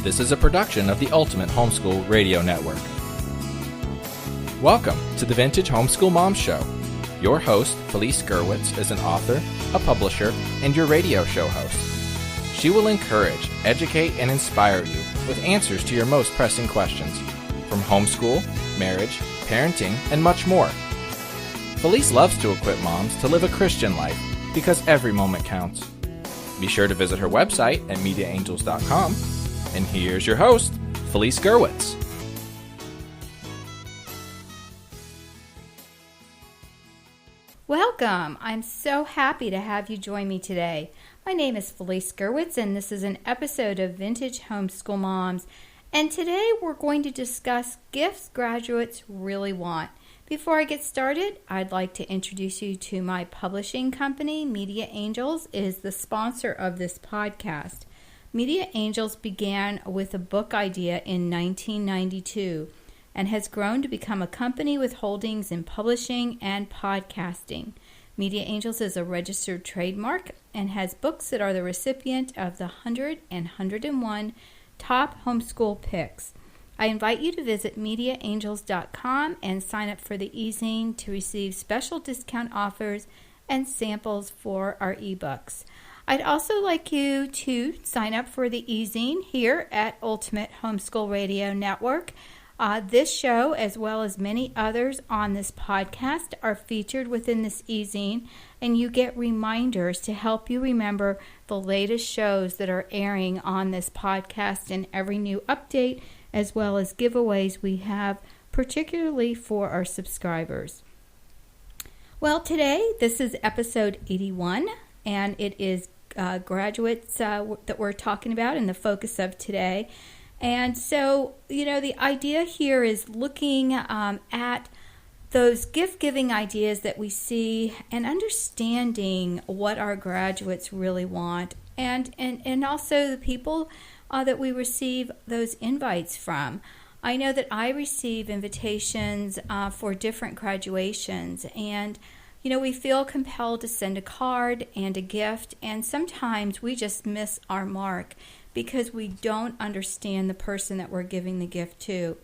This is a production of the Ultimate Homeschool Radio Network. Welcome to the Vintage Homeschool Mom Show. Your host, Felice is an author, a publisher, and your radio show host. She will encourage, educate, and inspire you with answers to your most pressing questions from homeschool, marriage, parenting, and much more. Felice loves to equip moms to live a Christian life because every moment counts. Be sure to visit her website at mediaangels.com. And here's your host, Felice Gerwitz. Welcome. I'm so happy to have you join me today. My name is Felice Gerwitz, and this is an episode of Vintage Homeschool Moms. And today we're going to discuss gifts graduates really want. Before I get started, I'd like to introduce you to my publishing company. Media Angels is the sponsor of this podcast. Media Angels began with a book idea in 1992 and has grown to become a company with holdings in publishing and podcasting. Media Angels is a registered trademark and has books that are the recipient of the 100 and 101 top homeschool picks. I invite you to visit mediaangels.com and sign up for the e-zine to receive special discount offers and samples for our ebooks. I'd also like you to sign up for the e-zine here at Ultimate Homeschool Radio Network. This show, as well as many others on this podcast, are featured within this e-zine, and you get reminders to help you remember the latest shows that are airing on this podcast and every new update, as well as giveaways we have, particularly for our subscribers. Well, today, this is episode 81, and it is graduates that we're talking about and the focus of today. And so, the idea here is looking at those gift-giving ideas that we see and understanding what our graduates really want and also the people that we receive those invites from. I know that I receive invitations for different graduations, and we feel compelled to send a card and a gift, and sometimes we just miss our mark because we don't understand the person that we're giving the gift to.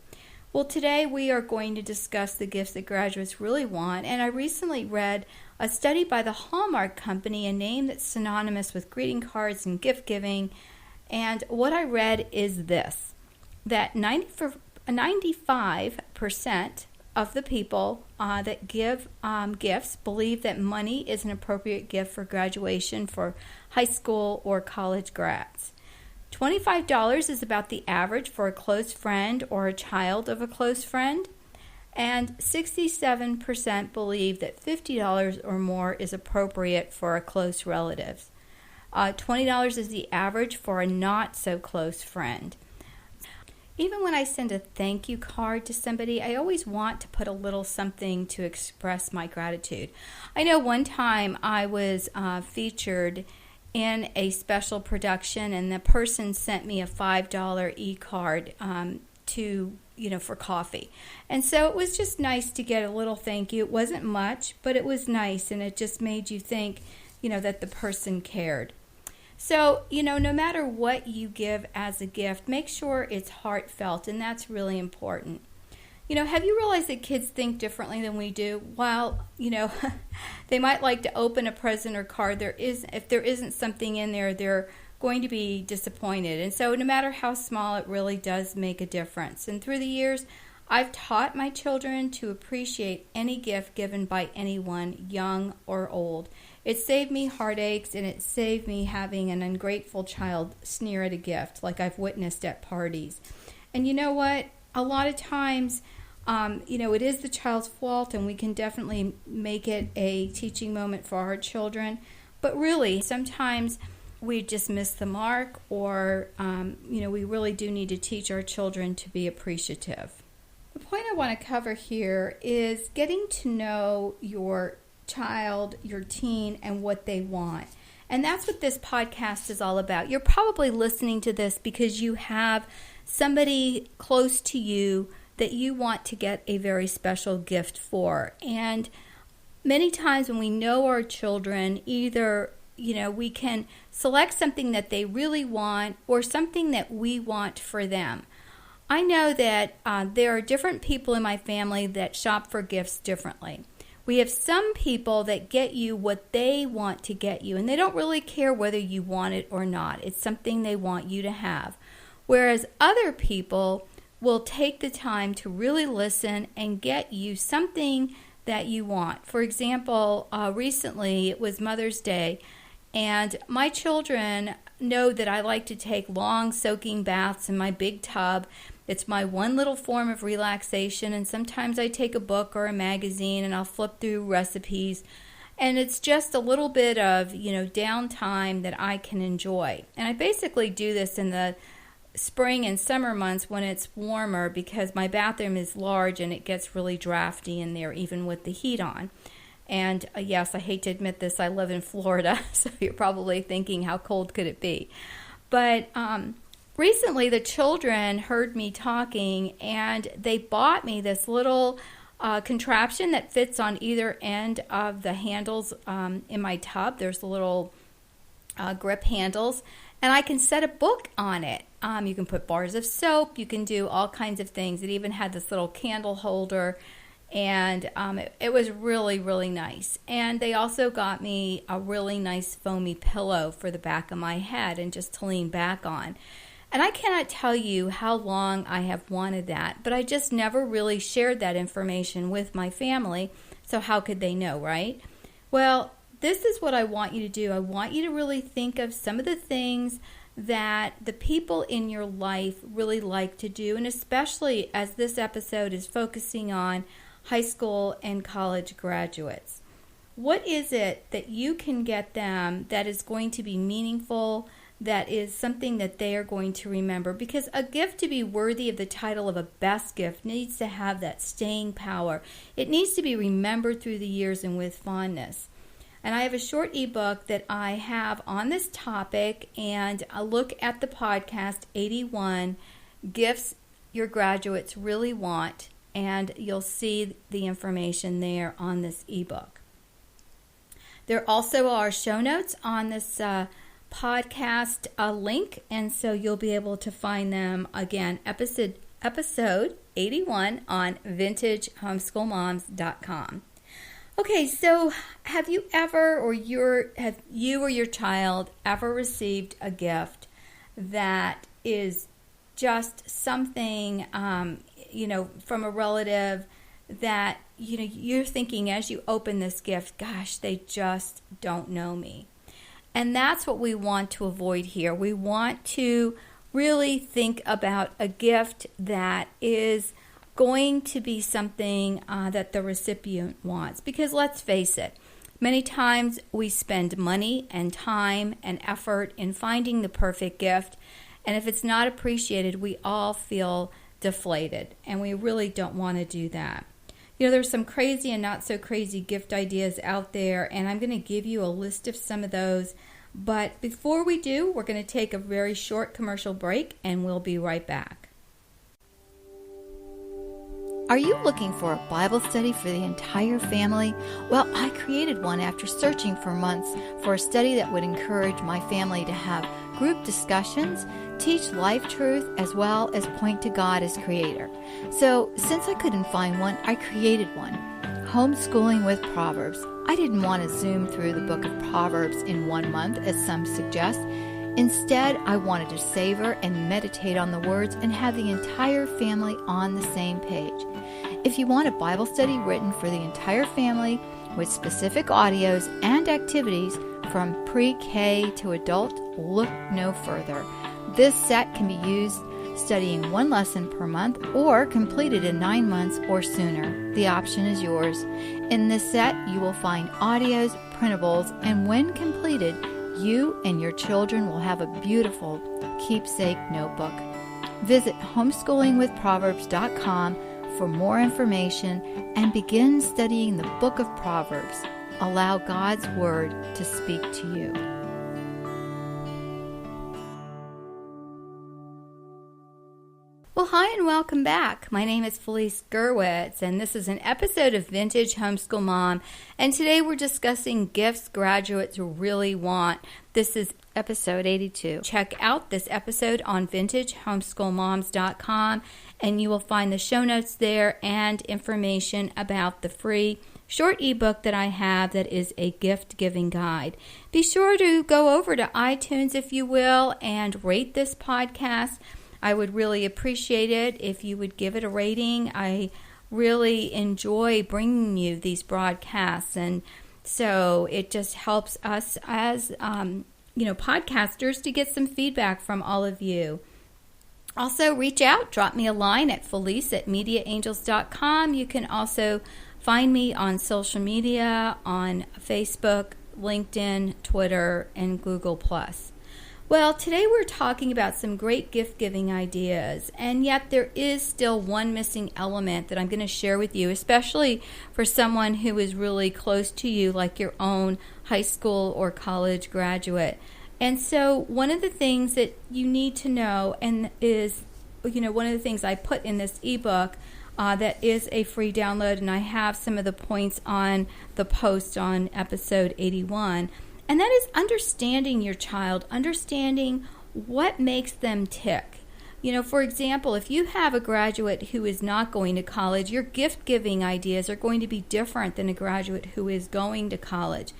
Well, today we are going to discuss the gifts that graduates really want, and I recently read a study by the Hallmark company, a name that's synonymous with greeting cards and gift giving, and what I read is this, that 95% of the people that give gifts believe that money is an appropriate gift for graduation for high school or college grads. $25 is about the average for a close friend or a child of a close friend, and 67% believe that $50 or more is appropriate for a close relative. $20 is the average for a not-so-close friend. Even when I send a thank you card to somebody, I always want to put a little something to express my gratitude. I know one time I was featured in a special production, and the person sent me a $5 e-card for coffee. And so it was just nice to get a little thank you. It wasn't much, but it was nice, and it just made you think, that the person cared. So, no matter what you give as a gift, make sure it's heartfelt, and that's really important. Have you realized that kids think differently than we do? While, they might like to open a present or card, if there isn't something in there, they're going to be disappointed. And so no matter how small, it really does make a difference. And through the years, I've taught my children to appreciate any gift given by anyone, young or old. It saved me heartaches, and it saved me having an ungrateful child sneer at a gift like I've witnessed at parties. And you know what? A lot of times, it is the child's fault, and we can definitely make it a teaching moment for our children. But really, sometimes we just miss the mark, or, we really do need to teach our children to be appreciative. The point I want to cover here is getting to know your child, your teen, and what they want. And that's what this podcast is all about. You're probably listening to this because you have somebody close to you that you want to get a very special gift for. And many times when we know our children, either we can select something that they really want or something that we want for them. I know that there are different people in my family that shop for gifts differently. We have some people that get you what they want to get you, and they don't really care whether you want it or not. It's something they want you to have. Whereas other people will take the time to really listen and get you something that you want. For example, recently it was Mother's Day, and my children know that I like to take long soaking baths in my big tub. It's my one little form of relaxation, and sometimes I take a book or a magazine and I'll flip through recipes, and it's just a little bit of, downtime that I can enjoy. And I basically do this in the spring and summer months when it's warmer, because my bathroom is large and it gets really drafty in there even with the heat on. And yes, I hate to admit this, I live in Florida, so you're probably thinking, how cold could it be? But recently the children heard me talking, and they bought me this little contraption that fits on either end of the handles in my tub. There's little grip handles, and I can set a book on it. You can put bars of soap. You can do all kinds of things. It even had this little candle holder, and it was really, really nice. And they also got me a really nice foamy pillow for the back of my head and just to lean back on. And I cannot tell you how long I have wanted that, but I just never really shared that information with my family, so how could they know, right? Well, this is what I want you to do. I want you to really think of some of the things that the people in your life really like to do, and especially as this episode is focusing on high school and college graduates. What is it that you can get them that is going to be meaningful, that is something that they are going to remember? Because a gift to be worthy of the title of a best gift needs to have that staying power. It needs to be remembered through the years and with fondness. And I have a short ebook that I have on this topic, and a look at the podcast 81, Gifts Your Graduates Really Want, and you'll see the information there on this ebook. There also are show notes on this podcast link, and so you'll be able to find them again, episode 81 on vintagehomeschoolmoms.com. Okay, so have you ever, or have you or your child ever received a gift that is just something, from a relative that, you're thinking as you open this gift, gosh, they just don't know me. And that's what we want to avoid here. We want to really think about a gift that is going to be something that the recipient wants. Because let's face it, many times we spend money and time and effort in finding the perfect gift, and if it's not appreciated, we all feel deflated, and we really don't want to do that. There's some crazy and not so crazy gift ideas out there, and I'm going to give you a list of some of those. But before we do, we're going to take a very short commercial break, and we'll be right back. Are you looking for a Bible study for the entire family? Well, I created one after searching for months for a study that would encourage my family to have group discussions, teach life truth, as well as point to God as creator. So, since I couldn't find one, I created one. Homeschooling with Proverbs. I didn't want to zoom through the book of Proverbs in 1 month, as some suggest. Instead, I wanted to savor and meditate on the words and have the entire family on the same page. If you want a Bible study written for the entire family with specific audios and activities from pre-K to adult, look no further. This set can be used studying 1 lesson per month or completed in 9 months or sooner. The option is yours. In this set, you will find audios, printables, and when completed, you and your children will have a beautiful keepsake notebook. Visit homeschoolingwithproverbs.com for more information and begin studying the book of Proverbs. Allow God's Word to speak to you. Well, hi and welcome back. My name is Felice Gerwitz, and this is an episode of Vintage Homeschool Mom. And today we're discussing gifts graduates really want. This is episode 82. Check out this episode on vintagehomeschoolmoms.com, and you will find the show notes there and information about the free short ebook that I have that is a gift-giving guide. Be sure to go over to iTunes, if you will, and rate this podcast. I would really appreciate it if you would give it a rating. I really enjoy bringing you these broadcasts, and so it just helps us as podcasters to get some feedback from all of you. Also, reach out, drop me a line at felice@mediaangels.com. You can also find me on social media, on Facebook, LinkedIn, Twitter, and Google+. Well, today we're talking about some great gift-giving ideas, and yet there is still one missing element that I'm going to share with you, especially for someone who is really close to you, like your own high school or college graduate. And so one of the things that you need to know, and is, one of the things I put in this ebook that is a free download, and I have some of the points on the post on episode 81, and that is understanding your child, understanding what makes them tick. For example, if you have a graduate who is not going to college, your gift-giving ideas are going to be different than a graduate who is going to college.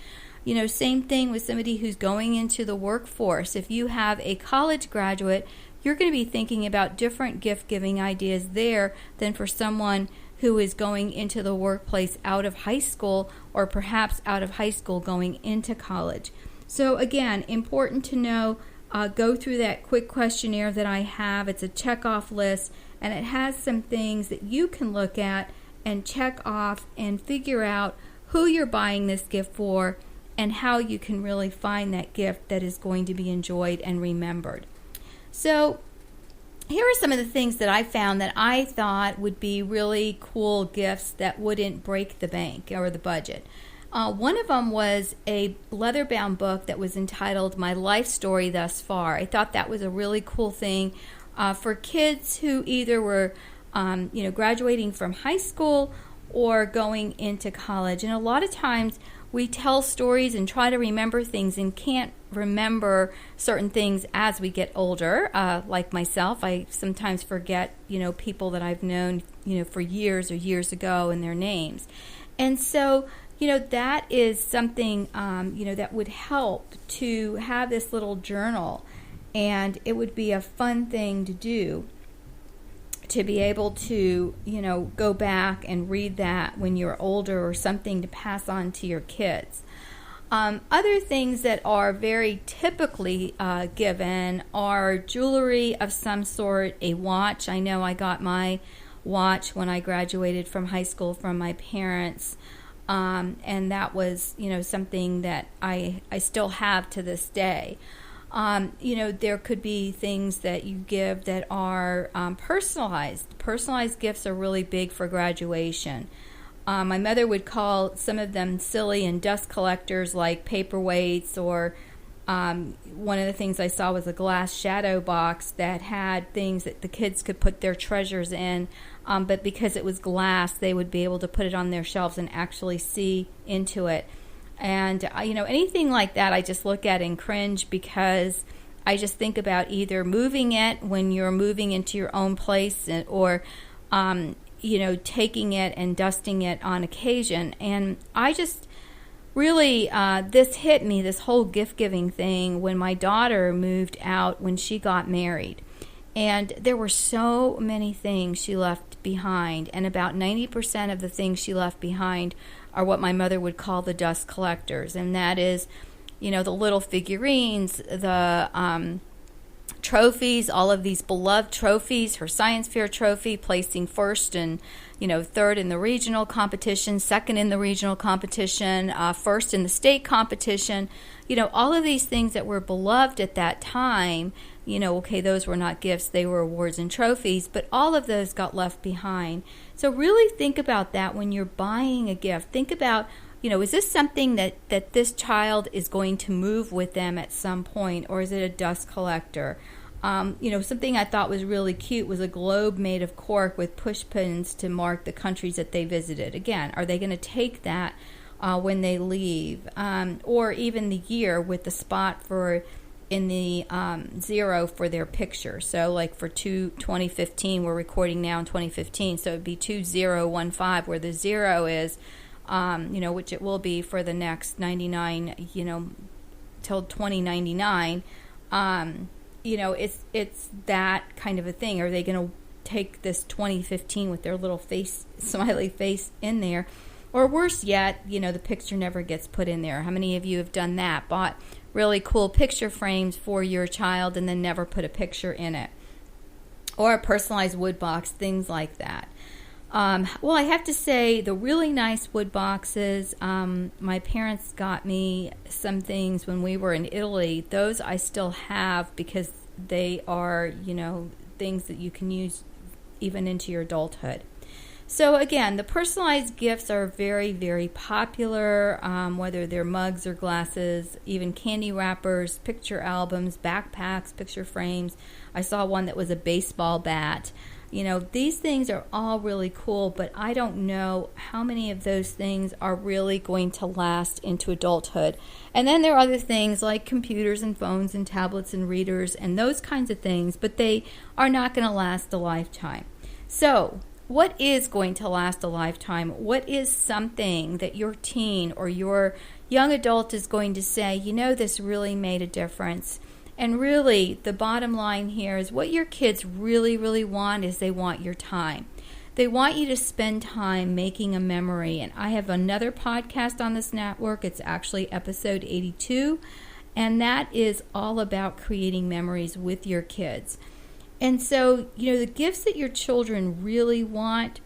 Same thing with somebody who's going into the workforce. If you have a college graduate, you're going to be thinking about different gift-giving ideas there than for someone who is going into the workplace out of high school, or perhaps out of high school going into college. So again, important to know, go through that quick questionnaire that I have. It's a check-off list, and it has some things that you can look at and check off and figure out who you're buying this gift for and how you can really find that gift that is going to be enjoyed and remembered. So here are some of the things that I found that I thought would be really cool gifts that wouldn't break the bank or the budget. One of them was a leather-bound book that was entitled My Life Story Thus Far. I thought that was a really cool thing for kids who either were graduating from high school or going into college. And a lot of times we tell stories and try to remember things and can't remember certain things as we get older. Like myself, I sometimes forget, people that I've known, for years or years ago and their names. And so, that is something, that would help to have this little journal. And it would be a fun thing to do, to be able to, go back and read that when you're older, or something to pass on to your kids. Other things that are very typically given are jewelry of some sort, a watch. I know I got my watch when I graduated from high school from my parents, and that was, something that I still have to this day. There could be things that you give that are personalized. Personalized gifts are really big for graduation. My mother would call some of them silly and dust collectors, like paperweights, or one of the things I saw was a glass shadow box that had things that the kids could put their treasures in, but because it was glass, they would be able to put it on their shelves and actually see into it. And, anything like that, I just look at and cringe, because I just think about either moving it when you're moving into your own place, or, taking it and dusting it on occasion. And I just really, this hit me, this whole gift-giving thing, when my daughter moved out when she got married. And there were so many things she left behind, and about 90% of the things she left behind are what my mother would call the dust collectors, and that is, the little figurines, the trophies, all of these beloved trophies, her science fair trophy, placing first and, third in the regional competition, second in the regional competition, first in the state competition, all of these things that were beloved at that time. Okay, those were not gifts, they were awards and trophies, but all of those got left behind. So really think about that when you're buying a gift. Think about, is this something that this child is going to move with them at some point, or is it a dust collector? Something I thought was really cute was a globe made of cork with push pins to mark the countries that they visited. Again, are they going to take that when they leave? Or even the year with the spot in the 0 for their picture. So like for 2015, we're recording now in 2015, so it'd be 2015, where the 0 is, which it will be for the next 99, till 2099. It's that kind of a thing. Are they going to take this 2015 with their little smiley face in there? Or worse yet, the picture never gets put in there. How many of you have done that? Bought really cool picture frames for your child and then never put a picture in it? Or a personalized wood box, things like that. Well, I have to say, the really nice wood boxes, my parents got me some things when we were in Italy. Those I still have because they are, things that you can use even into your adulthood. So again, the personalized gifts are very, very popular, whether they're mugs or glasses, even candy wrappers, picture albums, backpacks, picture frames. I saw one that was a baseball bat. These things are all really cool, but I don't know how many of those things are really going to last into adulthood. And then there are other things like computers and phones and tablets and readers and those kinds of things, but they are not going to last a lifetime. So, what is going to last a lifetime? What is something that your teen or your young adult is going to say, this really made a difference? And really, the bottom line here is what your kids really, really want is they want your time. They want you to spend time making a memory. And I have another podcast on this network. It's actually episode 82. And that is all about creating memories with your kids. And so, the gifts that your children really want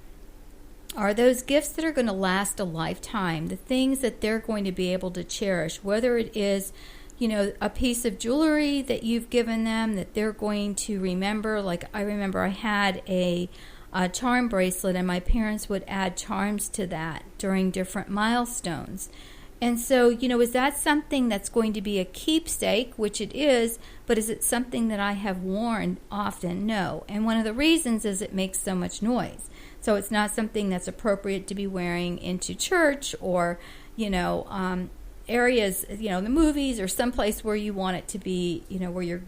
are those gifts that are going to last a lifetime, the things that they're going to be able to cherish, whether it is, a piece of jewelry that you've given them that they're going to remember. Like I remember I had a charm bracelet, and my parents would add charms to that during different milestones. And so, is that something that's going to be a keepsake, which it is, but is it something that I have worn often? No. And one of the reasons is it makes so much noise. So it's not something that's appropriate to be wearing into church or, areas, the movies or someplace where you want it to be, where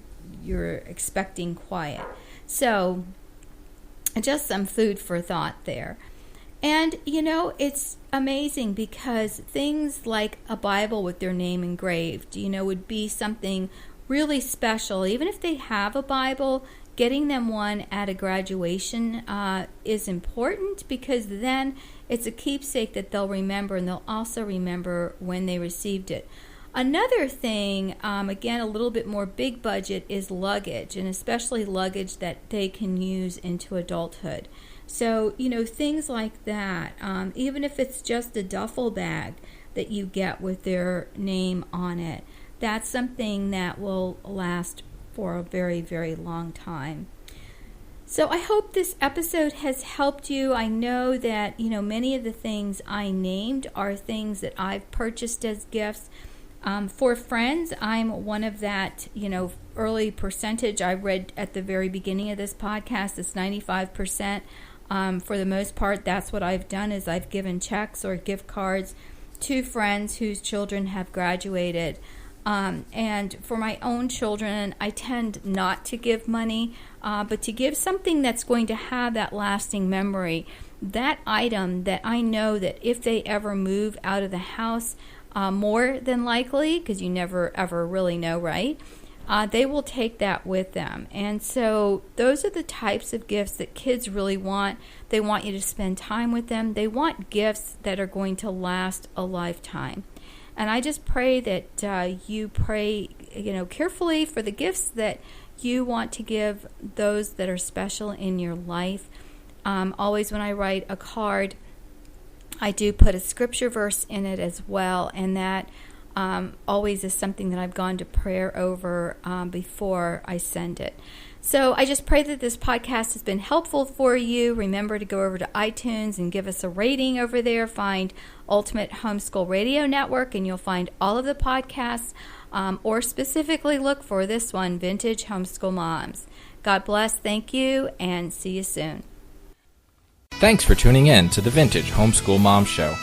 you're expecting quiet. So just some food for thought there. And, it's amazing because things like a Bible with their name engraved, would be something really special. Even if they have a Bible, getting them one at a graduation is important because then it's a keepsake that they'll remember, and they'll also remember when they received it. Another thing, again, a little bit more big budget, is luggage, and especially luggage that they can use into adulthood. So, things like that, even if it's just a duffel bag that you get with their name on it, that's something that will last for a very, very long time. So I hope this episode has helped you. I know that, many of the things I named are things that I've purchased as gifts. For friends, I'm one of that, early percentage. I read at the very beginning of this podcast, it's 95%. For the most part, that's what I've done is I've given checks or gift cards to friends whose children have graduated. And for my own children, I tend not to give money, but to give something that's going to have that lasting memory, that item that I know that if they ever move out of the house, more than likely, because you never ever really know, right? They will take that with them. And so those are the types of gifts that kids really want. They want you to spend time with them. They want gifts that are going to last a lifetime. And I just pray that you pray, carefully for the gifts that you want to give those that are special in your life. Always when I write a card, I do put a scripture verse in it as well, and that always is something that I've gone to prayer over before I send it. So I just pray that this podcast has been helpful for you. Remember to go over to iTunes and give us a rating over there. Find Ultimate Homeschool Radio Network, and you'll find all of the podcasts or specifically look for this one, Vintage Homeschool Moms. God bless, thank you, and see you soon. Thanks for tuning in to the Vintage Homeschool Moms Show.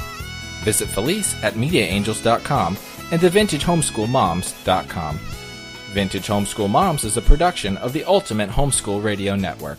Visit Felice at MediaAngels.com and TheVintageHomeschoolMoms.com. Vintage Homeschool Moms is a production of the Ultimate Homeschool Radio Network.